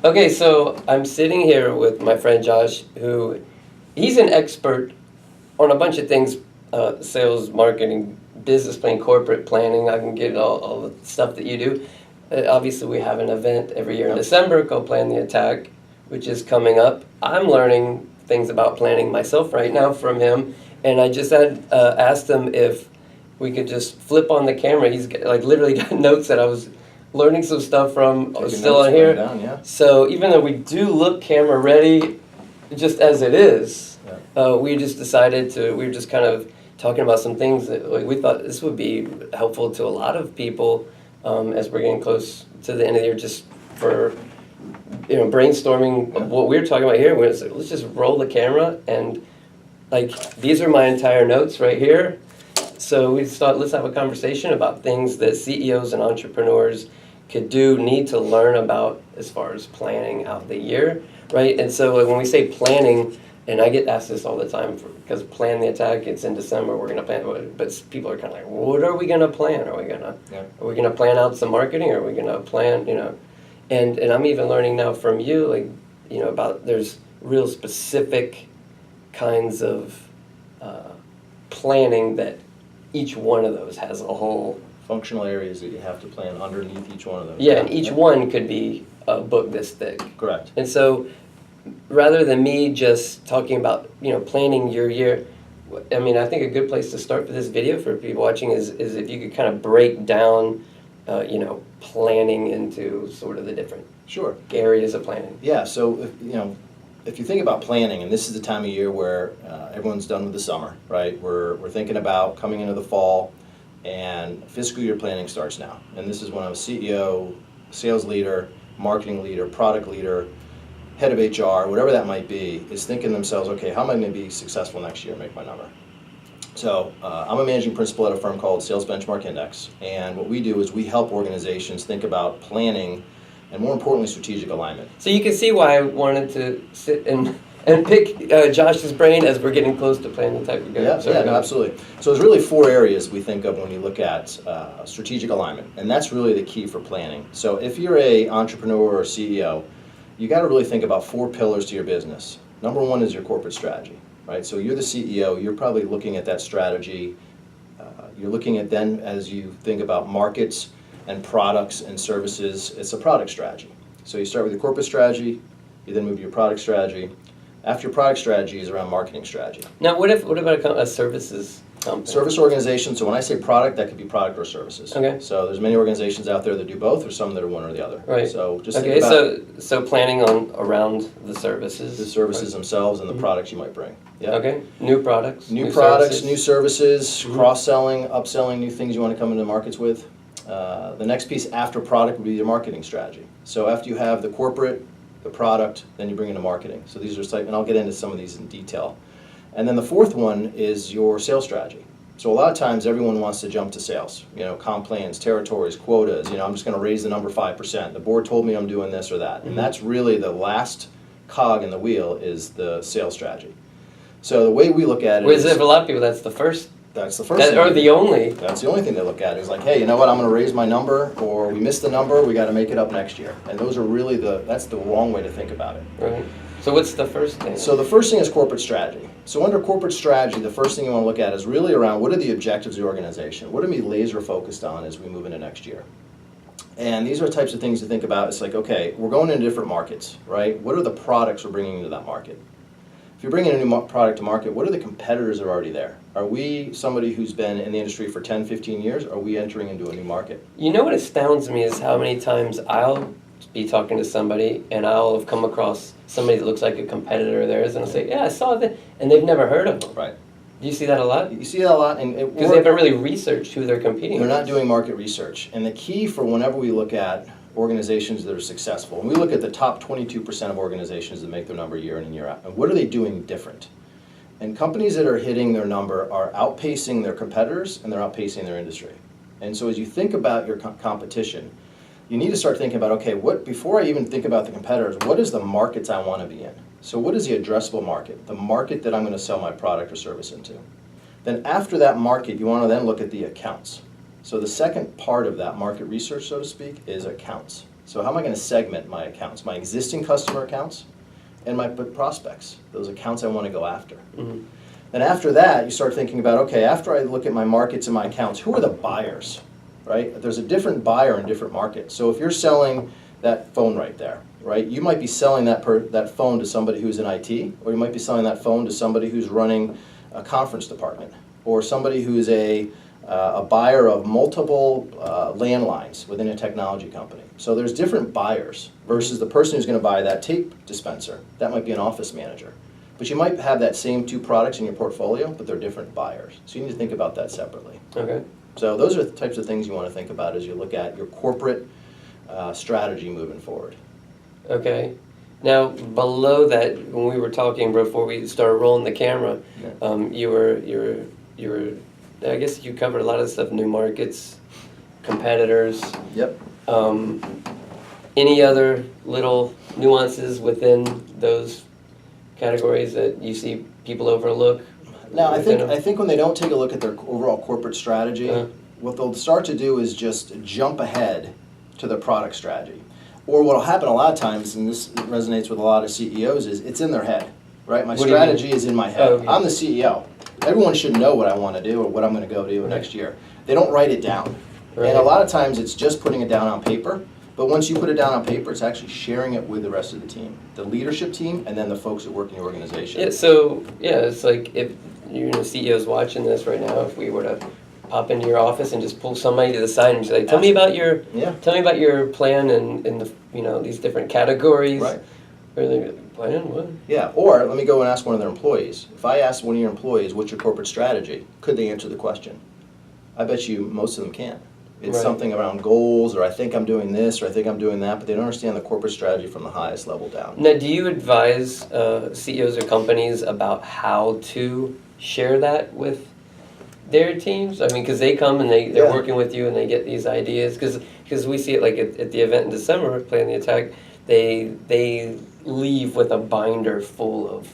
Okay, so I'm sitting here with my friend Josh, who he's an expert on a bunch of things, sales, marketing, business planning, corporate planning. I can get all the stuff that you do. Obviously, we have an event every year in December called Plan the Attack, which is coming up. I'm learning things about planning myself right now from him, and I just had asked him if we could just flip on the camera. He's like literally got notes that I was learning some stuff from still on here. Down, yeah. So even though we do look camera ready, just as it is, we just decided to. We were just kind of talking about some things that like, we thought this would be helpful to a lot of people as we're getting close to the end of the year. Just for brainstorming what we're talking about here. We're like, let's just roll the camera and like these are my entire notes right here. So we thought let's have a conversation about things that CEOs and entrepreneurs need to learn about as far as planning out the year, right? And so when we say planning, and I get asked this all the time because Plan the Attack, it's in December, we're going to plan, but people are kind of like, what are we going to plan? Are we going to plan out some marketing? Are we going to plan, and I'm even learning now from you, like, about there's real specific kinds of planning that each one of those has a whole functional areas that you have to plan underneath each one of those. Yeah, and each one could be a book this thick. Correct. And so rather than me just talking about, planning your year, I mean, I think a good place to start for this video for people watching is if you could kind of break down, planning into sort of the different areas of planning. Yeah, so, if you think about planning, and this is the time of year where everyone's done with the summer, right? We're thinking about coming into the fall, and fiscal year planning starts now. And this is when a CEO, sales leader, marketing leader, product leader, head of HR, whatever that might be, is thinking to themselves, okay, how am I going to be successful next year and make my number? So I'm a managing principal at a firm called Sales Benchmark Index, and what we do is we help organizations think about planning and, more importantly, strategic alignment. So you can see why I wanted to sit and pick Josh's brain as we're getting close to planning the type of Yeah, no, absolutely. So there's really 4 areas we think of when you look at strategic alignment, and that's really the key for planning. So if you're a entrepreneur or CEO, you got to really think about 4 pillars to your business. Number 1 is your corporate strategy, right? So you're the CEO, you're probably looking at that strategy. You're looking at then as you think about markets and products and services, it's a product strategy. So you start with your corporate strategy, you then move to your product strategy. After your product strategy is around marketing strategy. Now, what about a services company? Service organization, so when I say product, that could be product or services. Okay. So there's many organizations out there that do both, or some that are one or the other. Right. So just think about so planning around the services. the services themselves and the products you might bring. Yeah. Okay. New products. New products, new services, Mm-hmm. cross-selling, upselling, new things you want to come into the markets with. The next piece after product would be your marketing strategy. So after you have the corporate, the product, then you bring into marketing. So these are, and I'll get into some of these in detail. And then the 4th one is your sales strategy. So a lot of times everyone wants to jump to sales, comp plans, territories, quotas, I'm just going to raise the number 5%. The board told me I'm doing this or that. And that's really the last cog in the wheel is the sales strategy. So the way we look at it For a lot of people, that's the first. That's the first thing. Or the only. That's the only thing they look at is like, hey, you know what, I'm going to raise my number, or we missed the number, we got to make it up next year. And those are really that's the wrong way to think about it. Right. So what's the first thing? So the first thing is corporate strategy. So under corporate strategy, the first thing you want to look at is really around what are the objectives of the organization? What are we laser focused on as we move into next year? And these are the types of things to think about. It's like, okay, we're going into different markets, right? What are the products we're bringing into that market? If you're bringing a new product to market, what are the competitors that are already there? Are we somebody who's been in the industry for 10, 15 years? Or are we entering into a new market? What astounds me is how many times I'll be talking to somebody and I'll have come across somebody that looks like a competitor of theirs and I'll say, yeah, I saw that, and they've never heard of them. Right. Do you see that a lot? You see that a lot. Because they haven't really researched who they're competing with. They're not doing market research. And the key for whenever we look at organizations that are successful, and we look at the top 22% of organizations that make their number year in and year out, and what are they doing different? And companies that are hitting their number are outpacing their competitors and they're outpacing their industry. And so as you think about your competition, you need to start thinking about, okay, before I even think about the competitors, what is the markets I want to be in? So what is the addressable market? The market that I'm going to sell my product or service into. Then after that market, you want to then look at the accounts. So the second part of that market research, so to speak, is accounts. So how am I going to segment my accounts, my existing customer accounts and my prospects, those accounts I want to go after? Mm-hmm. Then after that, you start thinking about, okay, after I look at my markets and my accounts, who are the buyers, right? There's a different buyer in different markets. So if you're selling that phone right there, right, you might be selling that phone to somebody who's in IT, or you might be selling that phone to somebody who's running a conference department, or somebody who's a buyer of multiple landlines within a technology company. So there's different buyers versus the person who's going to buy that tape dispenser. That might be an office manager. But you might have that same two products in your portfolio, but they're different buyers. So you need to think about that separately. Okay. So those are the types of things you want to think about as you look at your corporate strategy moving forward. Okay. Now, below that, when we were talking before we started rolling the camera, you were, I guess you covered a lot of stuff, new markets, competitors. Yep. Any other little nuances within those categories that you see people overlook? Now, I think when they don't take a look at their overall corporate strategy, what they'll start to do is just jump ahead to their product strategy. Or what will happen a lot of times, and this resonates with a lot of CEOs, is it's in their head, right? My strategy is in my head. Okay. I'm the CEO. Everyone should know what I want to do or what I'm going to go do next year. They don't write it down. Right. And a lot of times it's just putting it down on paper. But once you put it down on paper, it's actually sharing it with the rest of the team, the leadership team, and then the folks that work in your organization. Yeah, so, it's like if CEO's watching this right now, if we were to pop into your office and just pull somebody to the side and say, tell me about your plan and the these different categories. Right. Or they plan what? Yeah, or let me go and ask one of their employees. If I ask one of your employees, what's your corporate strategy? Could they answer the question? I bet you most of them can't. It's something around goals, or I think I'm doing this, or I think I'm doing that, but they don't understand the corporate strategy from the highest level down. Now, do you advise CEOs of companies about how to share that with their teams? I mean, because they come and they're working with you and they get these ideas. Because we see it like at the event in December, Plan the Attack, they leave with a binder full of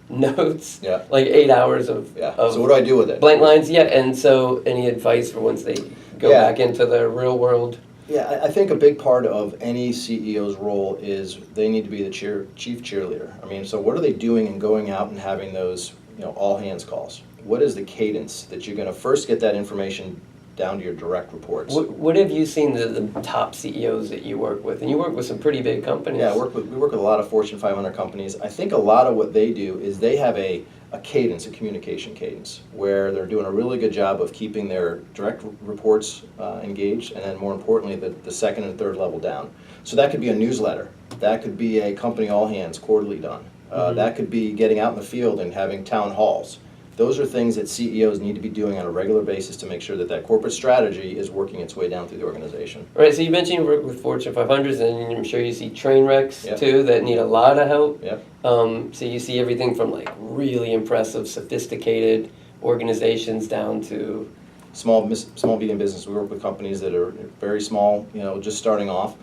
notes, like 8 hours of So what do I do with it? Blank lines, and so any advice for once they go back into the real world? Yeah, I think a big part of any CEO's role is they need to be the chief cheerleader. I mean, so what are they doing in going out and having those all hands calls? What is the cadence that you're going to first get that information down to your direct reports? What have you seen the top CEOs that you work with? And you work with some pretty big companies. Yeah, we work with a lot of Fortune 500 companies. I think a lot of what they do is they have a cadence, a communication cadence, where they're doing a really good job of keeping their direct reports engaged, and then more importantly, the second and third level down. So that could be a newsletter. That could be a company all hands quarterly done. That could be getting out in the field and having town halls. Those are things that CEOs need to be doing on a regular basis to make sure that corporate strategy is working its way down through the organization. Right, so you mentioned you work with Fortune 500s, and I'm sure you see train wrecks too that need a lot of help. Yep. So you see everything from like really impressive, sophisticated organizations down to small medium business. We work with companies that are very small, just starting off.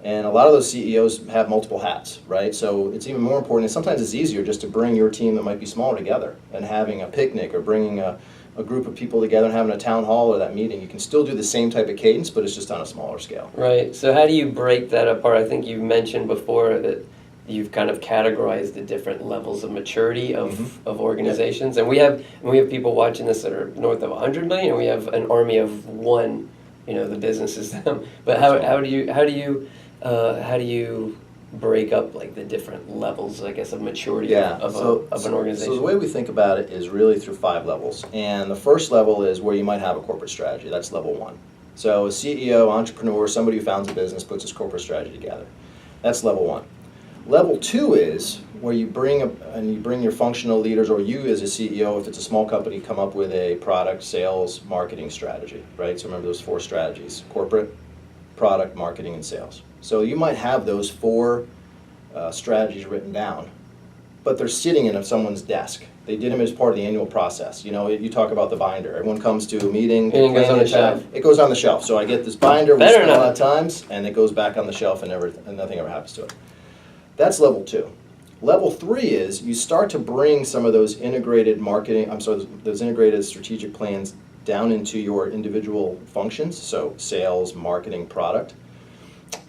And a lot of those CEOs have multiple hats, right? So it's even more important, and sometimes it's easier just to bring your team that might be smaller together and having a picnic or bringing a group of people together and having a town hall or that meeting. You can still do the same type of cadence, but it's just on a smaller scale. Right. So how do you break that apart? I think you mentioned before that you've kind of categorized the different levels of maturity of organizations. And we have people watching this that are north of 100 million, and we have an army of one, the business is them. But how do you break up like the different levels, I guess, of maturity of an organization? So the way we think about it is really through 5 levels. And the first level is where you might have a corporate strategy. That's level 1. So a CEO, entrepreneur, somebody who founds a business, puts his corporate strategy together. That's level 1. Level 2 is where you bring your functional leaders, or you as a CEO, if it's a small company, come up with a product, sales, marketing strategy, right? So remember those 4 strategies: corporate, product, marketing, and sales. So you might have those 4 strategies written down, but they're sitting in someone's desk. They did them as part of the annual process. You talk about the binder. Everyone comes to a meeting. And it goes on the shelf. It goes on the shelf. So I get this binder, we spend a lot of times, and it goes back on the shelf, and nothing ever happens to it. That's level 2. Level 3 is you start to bring some of those integrated those integrated strategic plans down into your individual functions, so sales, marketing, product.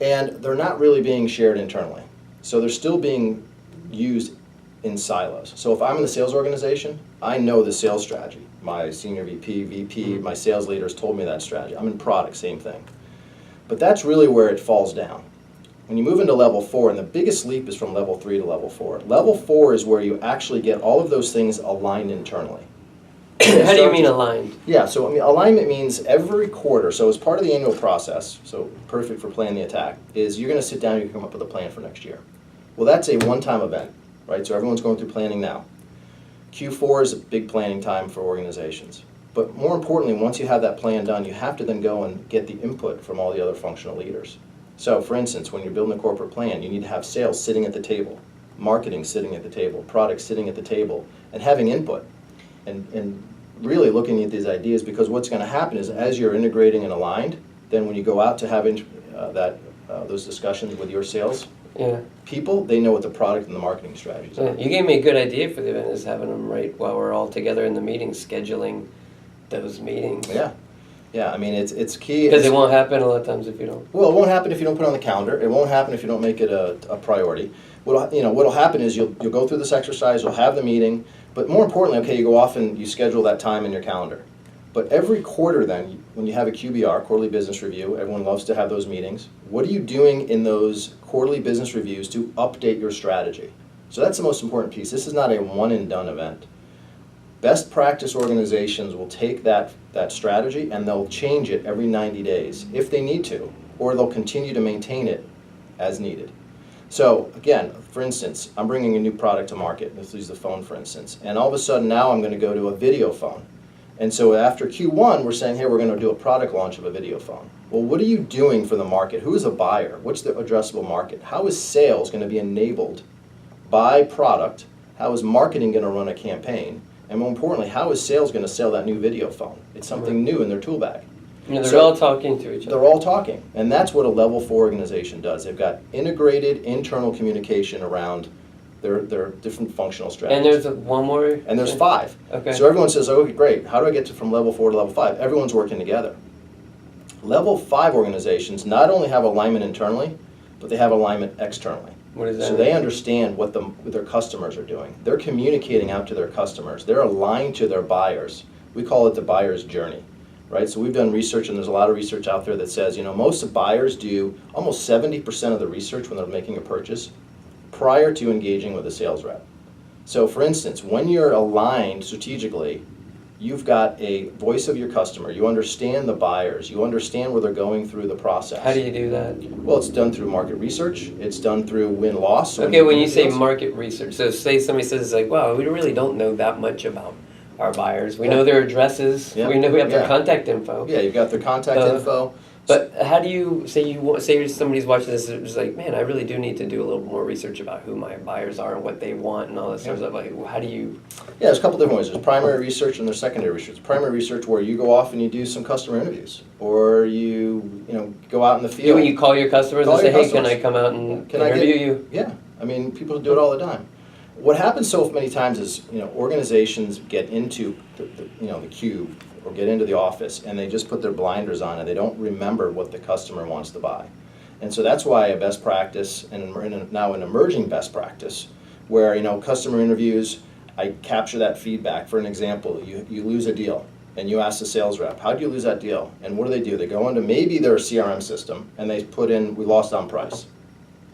And they're not really being shared internally. So they're still being used in silos. So if I'm in the sales organization, I know the sales strategy. My senior VP, my sales leaders told me that strategy. I'm in product, same thing. But that's really where it falls down. When you move into level 4, and the biggest leap is from level 3 to level 4. Level 4 is where you actually get all of those things aligned internally. How do you mean aligned? Yeah, so I mean, alignment means every quarter, so as part of the annual process, so perfect for planning the attack, is you're going to sit down and you come up with a plan for next year. Well, that's a one-time event, right? So everyone's going through planning now. Q4 is a big planning time for organizations. But more importantly, once you have that plan done, you have to then go and get the input from all the other functional leaders. So for instance, when you're building a corporate plan, you need to have sales sitting at the table, marketing sitting at the table, products sitting at the table, and having input. And really looking at these ideas, because what's going to happen is as you're integrating and aligned, then when you go out to have those discussions with your sales people, they know what the product and the marketing strategies are. You gave me a good idea for the event, is having them right while we're all together in the meeting, scheduling those meetings. Yeah, I mean, it's key. Because it won't happen a lot of times if you don't. Well, it won't happen if you don't put it on the calendar. It won't happen if you don't make it a priority. What'll happen is you'll go through this exercise, you'll have the meeting, but more importantly, okay, you go off and you schedule that time in your calendar. But every quarter then, when you have a QBR, quarterly business review, everyone loves to have those meetings. What are you doing in those quarterly business reviews to update your strategy? So that's the most important piece. This is not a one and done event. Best practice organizations will take that strategy and they'll change it every 90 days if they need to, or they'll continue to maintain it as needed. So again, for instance, I'm bringing a new product to market. Let's use the phone for instance. And all of a sudden now I'm going to go to a video phone. And so after Q1, we're saying, hey, we're going to do a product launch of a video phone. Well, what are you doing for the market? Who is a buyer? What's the addressable market? How is sales going to be enabled by product? How is marketing going to run a campaign? And more importantly, how is sales going to sell that new video phone? It's something new in their tool bag. Yeah, they're all talking to each other. They're all talking. And that's what a level 4 organization does. They've got integrated internal communication around their different functional strategies. And there's one more? And there's 5. Okay. So everyone says, okay, great. How do I get from level 4 to level 5? Everyone's working together. Level 5 organizations not only have alignment internally, but they have alignment externally. What does that So mean? they understand what their customers are doing. They're communicating out to their customers. They're aligned to their buyers. We call it the buyer's journey, right? So we've done research, and there's a lot of research out there that says, most buyers do almost 70% of the research when they're making a purchase prior to engaging with a sales rep. So for instance, when you're aligned strategically, you've got a voice of your customer. You understand the buyers. You understand where they're going through the process. How do you do that? Well, it's done through market research. It's done through win-loss. Okay, when you say market research, so say somebody says like, wow, we really don't know that much about our buyers. We know their addresses. Yeah. We know we have their contact info. Yeah, you've got their contact info. But how do you say somebody's watching this and is like, man, I really do need to do a little more research about who my buyers are and what they want and all this sort of stuff. Like, how do you? Yeah, there's a couple different ways. There's primary research and there's secondary research. Primary research where you go off and you do some customer interviews, or you go out in the field. You call your customers and say, hey, can I come out and interview you? Yeah, I mean, people do it all the time. What happens so many times is, organizations get into the cube or get into the office and they just put their blinders on and they don't remember what the customer wants to buy. And so that's why a best practice, and now an emerging best practice, where customer interviews, I capture that feedback. For an example, you lose a deal and you ask the sales rep, how do you lose that deal? And what do? They go into maybe their CRM system and they put in, we lost on price.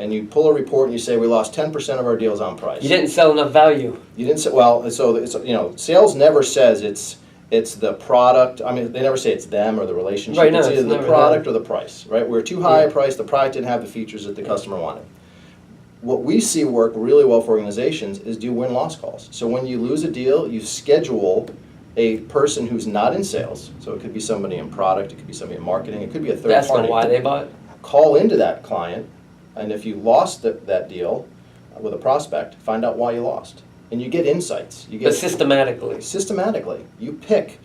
And you pull a report and you say, we lost 10% of our deals on price. You didn't sell enough value. You didn't say, well, so it's, sales never says it's the product. I mean, they never say it's them or the relationship. Right, no, it's either it's the never product them. or the price, right? We're too high a price, the product didn't have the features that the customer wanted. What we see work really well for organizations is do win-loss calls. So when you lose a deal, you schedule a person who's not in sales. So it could be somebody in product, it could be somebody in marketing, it could be a third Ask party. them why they bought. Call into that client, and if you lost that deal with a prospect, find out why you lost. And you get insights. But systematically. Systematically. You pick.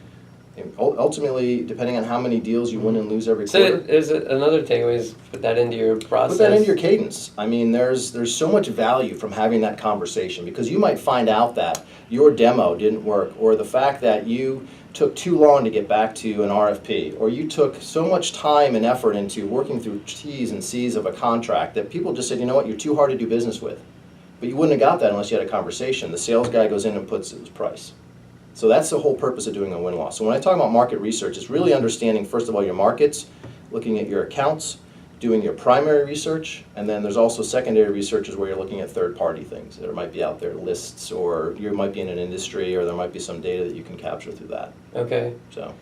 Ultimately, depending on how many deals you win and lose every So quarter. there's another takeaway is put that into your process. Put that into your cadence. I mean, there's so much value from having that conversation, because you might find out that your demo didn't work, or the fact that you took too long to get back to an RFP, or you took so much time and effort into working through T's and C's of a contract that people just said, you know what, you're too hard to do business with. But you wouldn't have got that unless you had a conversation. The sales guy goes in and puts his price. So that's the whole purpose of doing a win-loss. So when I talk about market research, it's really understanding, first of all, your markets, looking at your accounts, doing your primary research, and then there's also secondary research is where you're looking at third-party things that might be out there, lists, or you might be in an industry, or there might be some data that you can capture through that. Okay. So,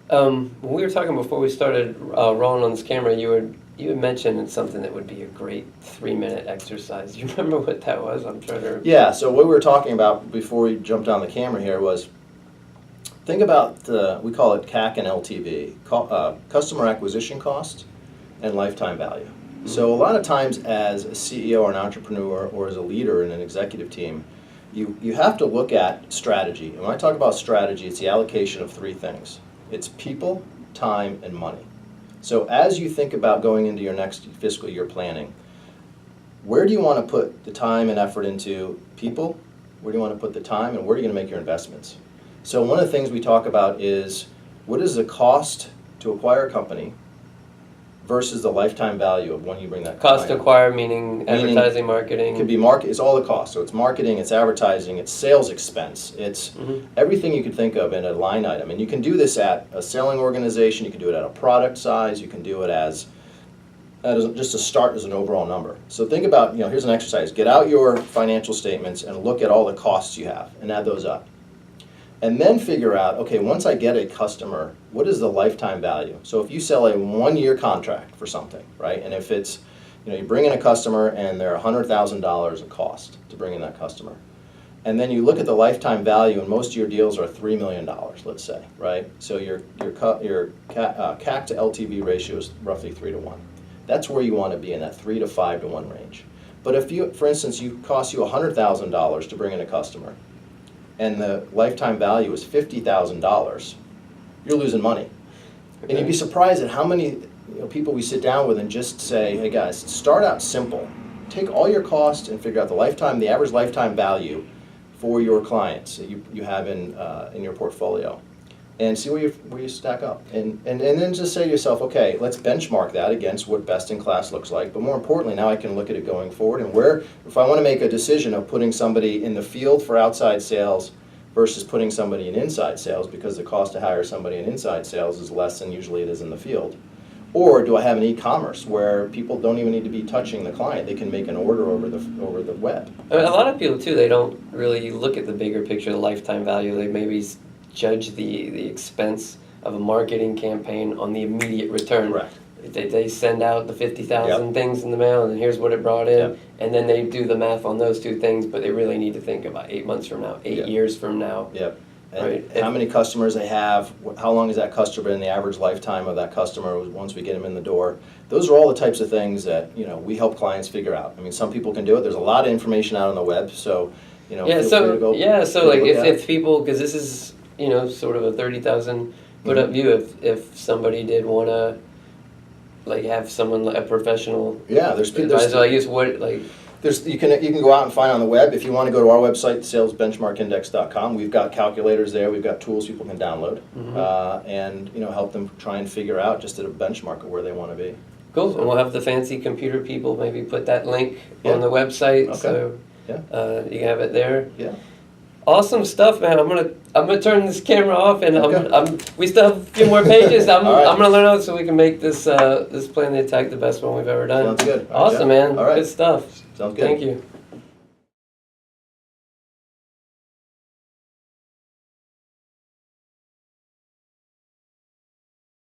when we were talking before we started rolling on this camera, you had mentioned something that would be a great 3-minute exercise. Do you remember what that was? I'm trying to. yeah, so what we were talking about before we jumped on the camera here was, think about, we call it CAC and LTV, customer acquisition cost and lifetime value. So a lot of times as a CEO or an entrepreneur or as a leader in an executive team, you have to look at strategy. And when I talk about strategy, it's the allocation of 3 things. It's people, time, and money. So as you think about going into your next fiscal year planning, where do you want to put the time and effort into people? Where do you want to put the time, and where are you going to make your investments? So one of the things we talk about is, what is the cost to acquire a company versus the lifetime value of when you bring that Cost to client. acquire, meaning advertising, marketing. It could be it's all the cost. So it's marketing, it's advertising, it's sales expense, it's everything you could think of in a line item. And you can do this at a selling organization, you can do it at a product size, you can do it as just to start as an overall number. So think about, here's an exercise. Get out your financial statements and look at all the costs you have and add those up. And then figure out, okay, once I get a customer, what is the lifetime value? So if you sell a 1-year contract for something, right? And if it's, you bring in a customer and they're $100,000 a cost to bring in that customer. And then you look at the lifetime value, and most of your deals are $3 million, let's say, right? So your CAC to LTV ratio is roughly 3 to 1. That's where you want to be, in that 3 to 5 to 1 range. But if you, for instance, cost you $100,000 to bring in a customer, and the lifetime value is $50,000, you're losing money. Okay. And you'd be surprised at how many people we sit down with and just say, hey guys, start out simple. Take all your costs and figure out the average lifetime value for your clients that you have in your portfolio, and see where you stack up. And then just say to yourself, okay, let's benchmark that against what best in class looks like. But more importantly, now I can look at it going forward, and if I want to make a decision of putting somebody in the field for outside sales versus putting somebody in inside sales, because the cost to hire somebody in inside sales is less than usually it is in the field. Or do I have an e-commerce where people don't even need to be touching the client? They can make an order over the web. I mean, a lot of people too, they don't really look at the bigger picture, the lifetime value. They maybe judge the expense of a marketing campaign on the immediate return. Correct. They send out the 50,000 things in the mail, and here's what it brought in, and then they do the math on those 2 things, but they really need to think about 8 months from now, 8 years from now. Yep. And right. How many customers they have, how long is that customer, and the average lifetime of that customer once we get them in the door. Those are all the types of things that we help clients figure out. I mean, some people can do it. There's a lot of information out on the web, so feel free to go. So like if people, because this is sort of a 30,000 foot up view, if somebody did want to have someone, a professional advisor, I guess you can go out and find on the web. If you want to go to our website, salesbenchmarkindex.com, we've got calculators there. We've got tools people can download, and help them try and figure out just at a benchmark of where they want to be. Cool. And we'll have the fancy computer people maybe put that link on the website, so you can have it there. Yeah. Awesome stuff, man. I'm gonna turn this camera off, and we still have a few more pages. I'm gonna learn out so we can make this plan the attack the best one we've ever done. Sounds good. Awesome, man. All right. Good stuff. Sounds good. Thank you.